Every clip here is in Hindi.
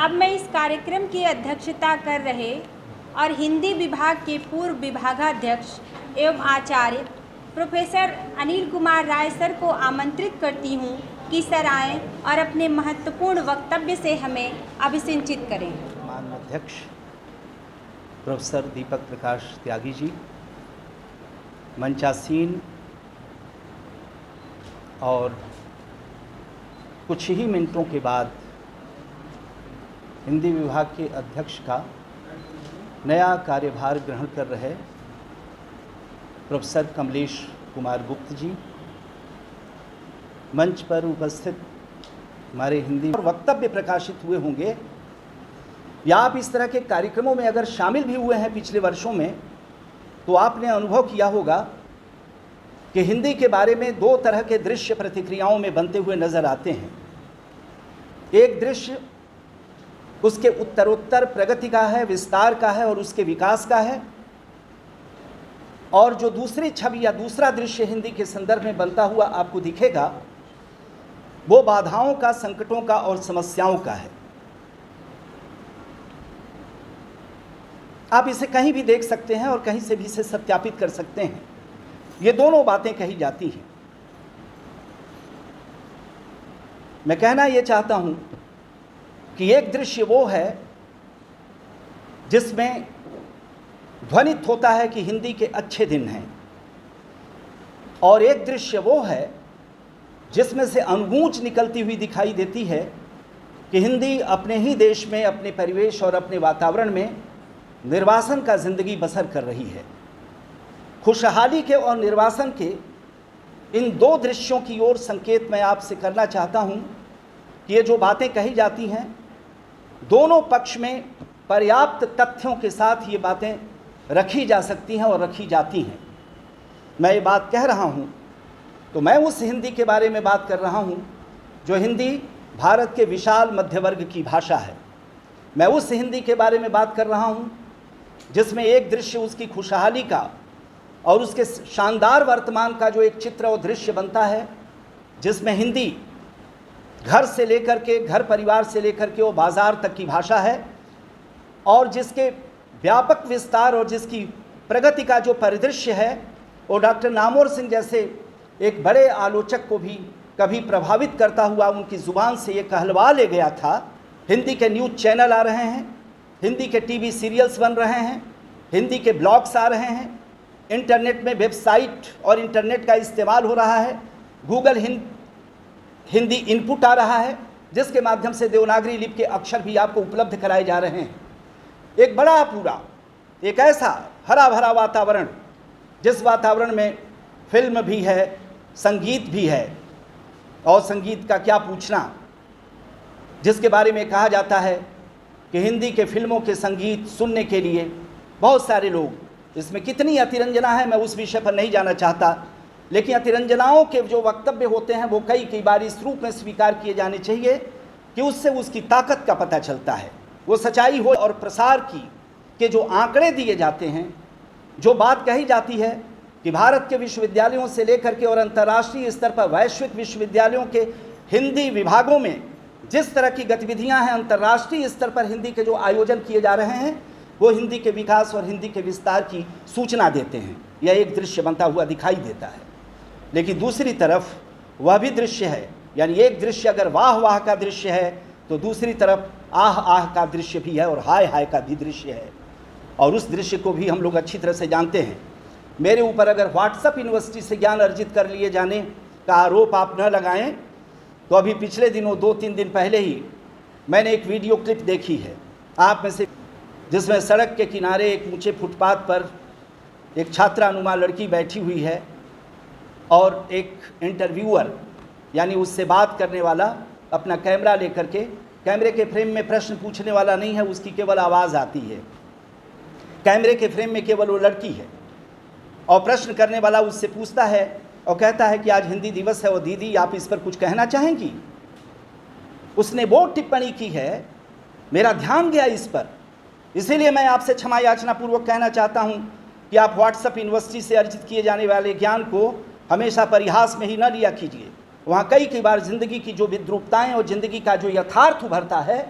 अब मैं इस कार्यक्रम की अध्यक्षता कर रहे और हिंदी विभाग के पूर्व विभागाध्यक्ष एवं आचार्य प्रोफेसर अनिल कुमार राय सर को आमंत्रित करती हूँ कि सर आएँ और अपने महत्वपूर्ण वक्तव्य से हमें अभिसिंचित करें। माननीय अध्यक्ष प्रोफेसर दीपक प्रकाश त्यागी जी, मंचासीन और कुछ ही मिनटों के बाद हिंदी विभाग के अध्यक्ष का नया कार्यभार ग्रहण कर रहे प्रोफेसर कमलेश कुमार गुप्त जी, मंच पर उपस्थित हमारे हिंदी और वक्तव्य प्रकाशित हुए होंगे या आप इस तरह के कार्यक्रमों में अगर शामिल भी हुए हैं पिछले वर्षों में, तो आपने अनुभव किया होगा कि हिंदी के बारे में दो तरह के दृश्य प्रतिक्रियाओं में बनते हुए नजर आते हैं। एक दृश्य उसके उत्तरोत्तर प्रगति का है, विस्तार का है और उसके विकास का है, और जो दूसरी छवि या दूसरा दृश्य हिंदी के संदर्भ में बनता हुआ आपको दिखेगा वो बाधाओं का, संकटों का और समस्याओं का है। आप इसे कहीं भी देख सकते हैं और कहीं से भी इसे सत्यापित कर सकते हैं। ये दोनों बातें कही जाती हैं। मैं कहना ये चाहता हूं कि एक दृश्य वो है जिसमें ध्वनित होता है कि हिंदी के अच्छे दिन हैं, और एक दृश्य वो है जिसमें से अनगूंज निकलती हुई दिखाई देती है कि हिंदी अपने ही देश में, अपने परिवेश और अपने वातावरण में निर्वासन का जिंदगी बसर कर रही है। खुशहाली के और निर्वासन के इन दो दृश्यों की ओर संकेत मैं आपसे करना चाहता हूं कि ये जो बातें कही जाती हैं, दोनों पक्ष में पर्याप्त तथ्यों के साथ ये बातें रखी जा सकती हैं और रखी जाती हैं। मैं ये बात कह रहा हूं तो मैं उस हिंदी के बारे में बात कर रहा हूं जो हिंदी भारत के विशाल मध्य वर्ग की भाषा है। मैं उस हिंदी के बारे में बात कर रहा हूं जिसमें एक दृश्य उसकी खुशहाली का और उसके शानदार वर्तमान का जो एक चित्र और दृश्य बनता है, जिसमें हिंदी घर से लेकर के, घर परिवार से लेकर के वो बाज़ार तक की भाषा है, और जिसके व्यापक विस्तार और जिसकी प्रगति का जो परिदृश्य है वो डॉक्टर नामवर सिंह जैसे एक बड़े आलोचक को भी कभी प्रभावित करता हुआ उनकी ज़ुबान से ये कहलवा ले गया था। हिंदी के न्यूज़ चैनल आ रहे हैं, हिंदी के टीवी सीरियल्स बन रहे हैं, हिंदी के ब्लॉग्स आ रहे हैं, इंटरनेट में वेबसाइट और इंटरनेट का इस्तेमाल हो रहा है, गूगल हिंदी इनपुट आ रहा है, जिसके माध्यम से देवनागरी लिपि के अक्षर भी आपको उपलब्ध कराए जा रहे हैं। एक बड़ा पूरा एक ऐसा हरा भरा वातावरण, जिस वातावरण में फिल्म भी है, संगीत भी है, और संगीत का क्या पूछना, जिसके बारे में कहा जाता है कि हिंदी के फिल्मों के संगीत सुनने के लिए बहुत सारे लोग, इसमें कितनी अतिरंजना है मैं उस विषय पर नहीं जाना चाहता, लेकिन अतिरंजनाओं के जो वक्तव्य होते हैं वो कई बार इस रूप में स्वीकार किए जाने चाहिए कि उससे उसकी ताकत का पता चलता है, वो सच्चाई हो। और प्रसार के जो आंकड़े दिए जाते हैं, जो बात कही जाती है कि भारत के विश्वविद्यालयों से लेकर के और अंतर्राष्ट्रीय स्तर पर वैश्विक विश्वविद्यालयों के हिंदी विभागों में जिस तरह की गतिविधियां हैं, अंतर्राष्ट्रीय स्तर पर हिंदी के जो आयोजन किए जा रहे हैं, वो हिंदी के विकास और हिंदी के विस्तार की सूचना देते हैं। यह एक दृश्य बनता हुआ दिखाई देता है। लेकिन दूसरी तरफ वह भी दृश्य है, यानी एक दृश्य अगर वाह वाह का दृश्य है तो दूसरी तरफ आह आह का दृश्य भी है और हाय हाय का भी दृश्य है, और उस दृश्य को भी हम लोग अच्छी तरह से जानते हैं। मेरे ऊपर अगर व्हाट्सएप यूनिवर्सिटी से ज्ञान अर्जित कर लिए जाने का आरोप आप न लगाएं, तो अभी पिछले दिनों 2-3 दिन पहले ही मैंने एक वीडियो क्लिप देखी है आप में से, जिसमें सड़क के किनारे एक ऊंचे फुटपाथ पर एक छात्रानुमा लड़की बैठी हुई है और एक इंटरव्यूअर यानी उससे बात करने वाला अपना कैमरा लेकर के, कैमरे के फ्रेम में प्रश्न पूछने वाला नहीं है, उसकी केवल आवाज़ आती है, कैमरे के फ्रेम में केवल वो लड़की है, और प्रश्न करने वाला उससे पूछता है और कहता है कि आज हिंदी दिवस है और दीदी आप इस पर कुछ कहना चाहेंगी। उसने वो टिप्पणी की है, मेरा ध्यान गया इस पर, इसीलिए मैं आपसे क्षमा याचना पूर्वक कहना चाहता हूं कि आप व्हाट्सएप यूनिवर्सिटी से अर्जित किए जाने वाले ज्ञान को हमेशा परिहास में ही न लिया कीजिए। वहाँ कई बार ज़िंदगी की जो विद्रूपताएँ और ज़िंदगी का जो यथार्थ उभरता है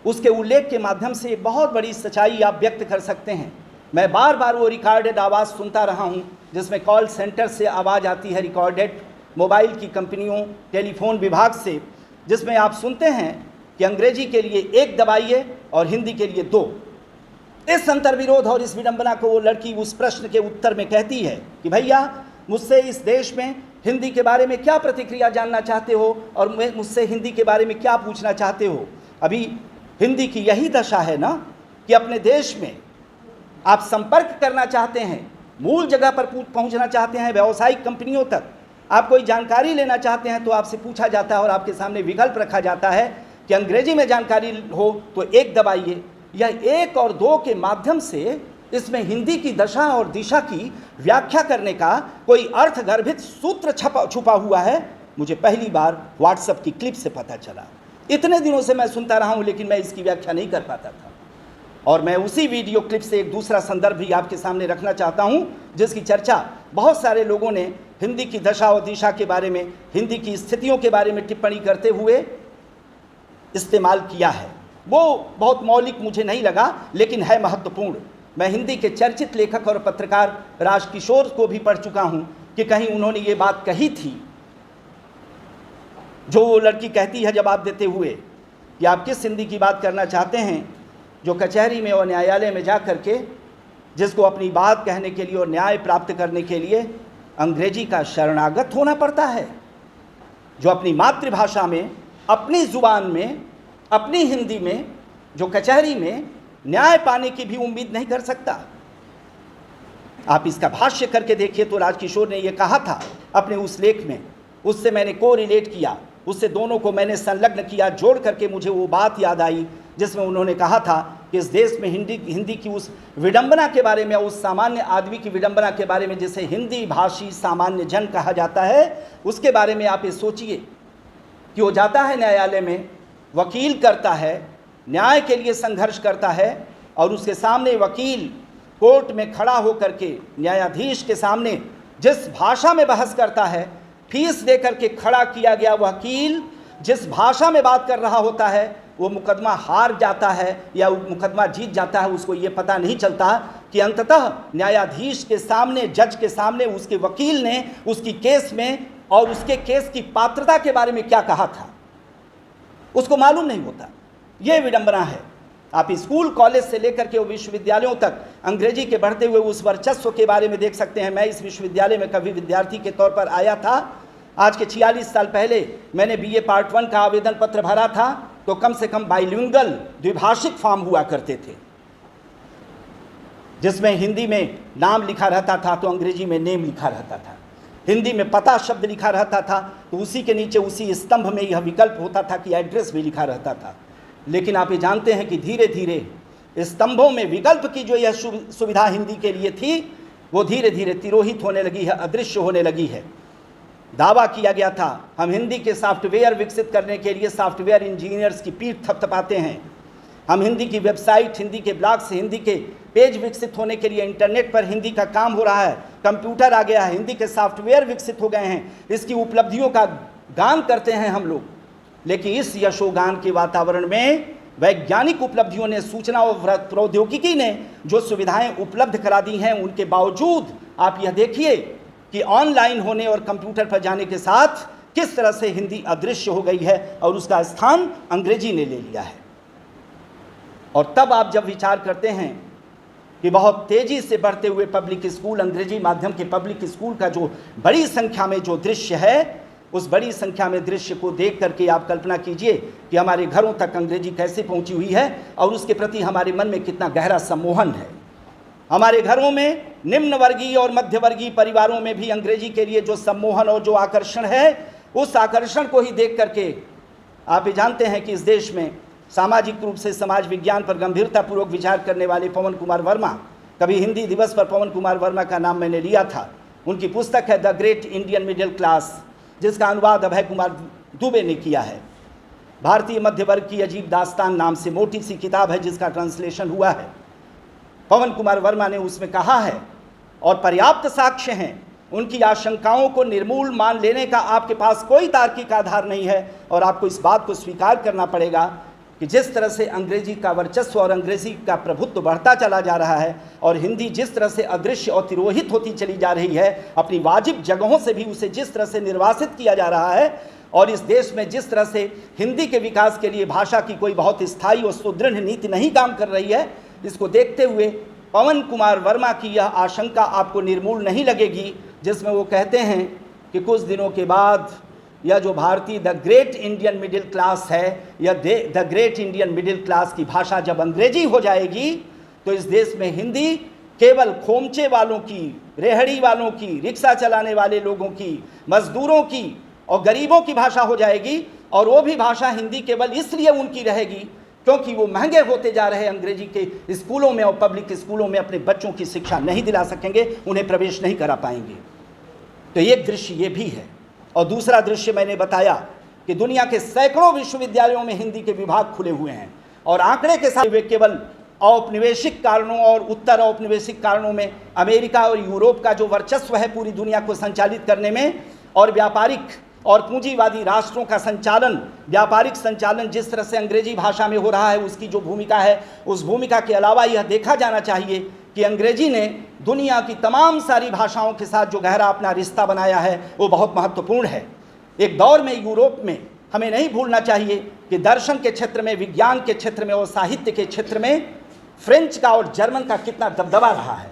उसके उल्लेख के माध्यम से एक बहुत बड़ी सच्चाई आप व्यक्त कर सकते हैं। मैं बार बार वो रिकॉर्डेड आवाज़ सुनता रहा हूँ जिसमें कॉल सेंटर से आवाज़ आती है, रिकॉर्डेड मोबाइल की कंपनियों, टेलीफोन विभाग से, जिसमें आप सुनते हैं कि अंग्रेजी के लिए 1 दबाइए और हिंदी के लिए 2। इस अंतर्विरोध और इस विडंबना को वो लड़की उस प्रश्न के उत्तर में कहती है कि भैया मुझसे इस देश में हिंदी के बारे में क्या प्रतिक्रिया जानना चाहते हो और मुझसे हिंदी के बारे में क्या पूछना चाहते हो। अभी हिंदी की यही दशा है ना कि अपने देश में आप संपर्क करना चाहते हैं, मूल जगह पर पहुंचना चाहते हैं, व्यावसायिक कंपनियों तक आप कोई जानकारी लेना चाहते हैं तो आपसे पूछा जाता है और आपके सामने विकल्प रखा जाता है कि अंग्रेजी में जानकारी हो तो 1 दबाइए। यह 1 और 2 के माध्यम से इसमें हिंदी की दशा और दिशा की व्याख्या करने का कोई अर्थगर्भित सूत्र छुपा हुआ है। मुझे पहली बार व्हाट्सएप की क्लिप से पता चला। इतने दिनों से मैं सुनता रहा हूं लेकिन मैं इसकी व्याख्या नहीं कर पाता था। और मैं उसी वीडियो क्लिप से एक दूसरा संदर्भ भी आपके सामने रखना चाहता हूं जिसकी चर्चा बहुत सारे लोगों ने हिंदी की दशा और दिशा के बारे में, हिंदी की स्थितियों के बारे में टिप्पणी करते हुए इस्तेमाल किया है। वो बहुत मौलिक मुझे नहीं लगा लेकिन है महत्वपूर्ण। मैं हिंदी के चर्चित लेखक और पत्रकार राजकिशोर को भी पढ़ चुका हूं कि कहीं उन्होंने ये बात कही थी जो वो लड़की कहती है जवाब देते हुए कि आप किस हिंदी की बात करना चाहते हैं जो कचहरी में और न्यायालय में जा कर के जिसको अपनी बात कहने के लिए और न्याय प्राप्त करने के लिए अंग्रेजी का शरणागत होना पड़ता है, जो अपनी मातृभाषा में, अपनी ज़ुबान में, अपनी हिंदी में, जो कचहरी में न्याय पाने की भी उम्मीद नहीं कर सकता। आप इसका भाष्य करके देखिए तो राजकिशोर ने यह कहा था अपने उस लेख में, उससे मैंने कोरिलेट किया, उससे दोनों को मैंने संलग्न किया, जोड़ करके मुझे वो बात याद आई जिसमें उन्होंने कहा था कि इस देश में हिंदी की उस विडंबना के बारे में, उस सामान्य आदमी की विडंबना के बारे में जिसे हिंदी भाषी सामान्य जन कहा जाता है, उसके बारे में आप ये सोचिए कि वो जाता है न्यायालय में, वकील करता है, न्याय के लिए संघर्ष करता है और उसके सामने वकील कोर्ट में खड़ा होकर के न्यायाधीश के सामने जिस भाषा में बहस करता है, फीस देकर के खड़ा किया गया वकील जिस भाषा में बात कर रहा होता है, वो मुकदमा हार जाता है या मुकदमा जीत जाता है, उसको ये पता नहीं चलता कि अंततः न्यायाधीश के सामने, जज के सामने उसके वकील ने उसकी केस में और उसके केस की पात्रता के बारे में क्या कहा था, उसको मालूम नहीं होता। ये विडंबना है। आप स्कूल कॉलेज से लेकर के विश्वविद्यालयों तक अंग्रेजी के बढ़ते हुए उस वर्चस्व के बारे में देख सकते हैं। मैं इस विश्वविद्यालय में कभी विद्यार्थी के तौर पर आया था। आज के 46 साल पहले मैंने BA पार्ट 1 का आवेदन पत्र भरा था तो कम से कम बाइलिंगुअल द्विभाषिक फॉर्म हुआ करते थे जिसमें हिंदी में नाम लिखा रहता था तो अंग्रेजी में नेम लिखा रहता था, हिंदी में पता शब्द लिखा रहता था तो उसी के नीचे उसी स्तंभ में यह विकल्प होता था कि एड्रेस भी लिखा रहता था। लेकिन आप ये जानते हैं कि धीरे धीरे स्तंभों में विकल्प की जो यह सुविधा हिंदी के लिए थी वो धीरे धीरे तिरोहित होने लगी है, अदृश्य होने लगी है। दावा किया गया था हम हिंदी के सॉफ्टवेयर विकसित करने के लिए सॉफ्टवेयर इंजीनियर्स की पीठ थपथपाते हैं, हम हिंदी की वेबसाइट, हिंदी के ब्लॉग्स, हिंदी के पेज विकसित होने के लिए इंटरनेट पर हिंदी का काम हो रहा है, कंप्यूटर आ गया है, हिंदी के सॉफ्टवेयर विकसित हो गए हैं, इसकी उपलब्धियों का गान करते हैं हम लोग। लेकिन इस यशोगान के वातावरण में वैज्ञानिक उपलब्धियों ने, सूचना और प्रौद्योगिकी ने जो सुविधाएं उपलब्ध करा दी हैं, उनके बावजूद आप यह देखिए कि ऑनलाइन होने और कंप्यूटर पर जाने के साथ किस तरह से हिंदी अदृश्य हो गई है और उसका स्थान अंग्रेजी ने ले लिया है। और तब आप जब विचार करते हैं कि बहुत तेज़ी से बढ़ते हुए पब्लिक स्कूल, अंग्रेजी माध्यम के पब्लिक स्कूल का जो बड़ी संख्या में जो दृश्य है, उस बड़ी संख्या में दृश्य को देख करके आप कल्पना कीजिए कि हमारे घरों तक अंग्रेजी कैसे पहुंची हुई है और उसके प्रति हमारे मन में कितना गहरा सम्मोहन है। हमारे घरों में निम्न वर्गीय और मध्य वर्गीय परिवारों में भी अंग्रेजी के लिए जो सम्मोहन और जो आकर्षण है, उस आकर्षण को ही देख करके आप ये जानते हैं कि इस देश में सामाजिक रूप से समाज विज्ञान पर गंभीरतापूर्वक विचार करने वाले पवन कुमार वर्मा, कभी हिंदी दिवस पर पवन कुमार वर्मा का नाम मैंने लिया था, उनकी पुस्तक है the great Indian middle class, जिसका अनुवाद अभय कुमार दुबे ने किया है। भारतीय मध्य वर्ग की अजीब दास्तान नाम से मोटी सी किताब है जिसका ट्रांसलेशन हुआ है। पवन कुमार वर्मा ने उसमें कहा है, और पर्याप्त साक्ष्य हैं, उनकी आशंकाओं को निर्मूल मान लेने का आपके पास कोई तार्किक आधार नहीं है और आपको इस बात को स्वीकार करना पड़ेगा कि जिस तरह से अंग्रेजी का वर्चस्व और अंग्रेजी का प्रभुत्व बढ़ता चला जा रहा है और हिंदी जिस तरह से अदृश्य और तिरोहित होती चली जा रही है, अपनी वाजिब जगहों से भी उसे जिस तरह से निर्वासित किया जा रहा है, और इस देश में जिस तरह से हिंदी के विकास के लिए भाषा की कोई बहुत स्थायी और सुदृढ़ नीति नहीं काम कर रही है, इसको देखते हुए पवन कुमार वर्मा की यह आशंका आपको निर्मूल नहीं लगेगी, जिसमें वो कहते हैं कि कुछ दिनों के बाद यह जो भारतीय the great Indian middle class है, यह the great Indian middle class की भाषा जब अंग्रेजी हो जाएगी तो इस देश में हिंदी केवल खोमचे वालों की, रेहड़ी वालों की, रिक्शा चलाने वाले लोगों की, मजदूरों की और गरीबों की भाषा हो जाएगी। और वो भी भाषा हिंदी केवल इसलिए उनकी रहेगी क्योंकि वो महंगे होते जा रहे अंग्रेजी के स्कूलों में और पब्लिक स्कूलों में अपने बच्चों की शिक्षा नहीं दिला सकेंगे, उन्हें प्रवेश नहीं करा पाएंगे। तो एक दृश्य ये भी है। और दूसरा दृश्य मैंने बताया कि दुनिया के सैकड़ों विश्वविद्यालयों में हिंदी के विभाग खुले हुए हैं और आंकड़े के साथ वे केवल औपनिवेशिक कारणों और उत्तर औपनिवेशिक कारणों में अमेरिका और यूरोप का जो वर्चस्व है पूरी दुनिया को संचालित करने में, और व्यापारिक और पूंजीवादी राष्ट्रों का संचालन, व्यापारिक संचालन जिस तरह से अंग्रेजी भाषा में हो रहा है, उसकी जो भूमिका है, उस भूमिका के अलावा यह देखा जाना चाहिए कि अंग्रेजी ने दुनिया की तमाम सारी भाषाओं के साथ जो गहरा अपना रिश्ता बनाया है वो बहुत महत्वपूर्ण है। एक दौर में यूरोप में हमें नहीं भूलना चाहिए कि दर्शन के क्षेत्र में, विज्ञान के क्षेत्र में और साहित्य के क्षेत्र में फ्रेंच का और जर्मन का कितना दबदबा रहा है।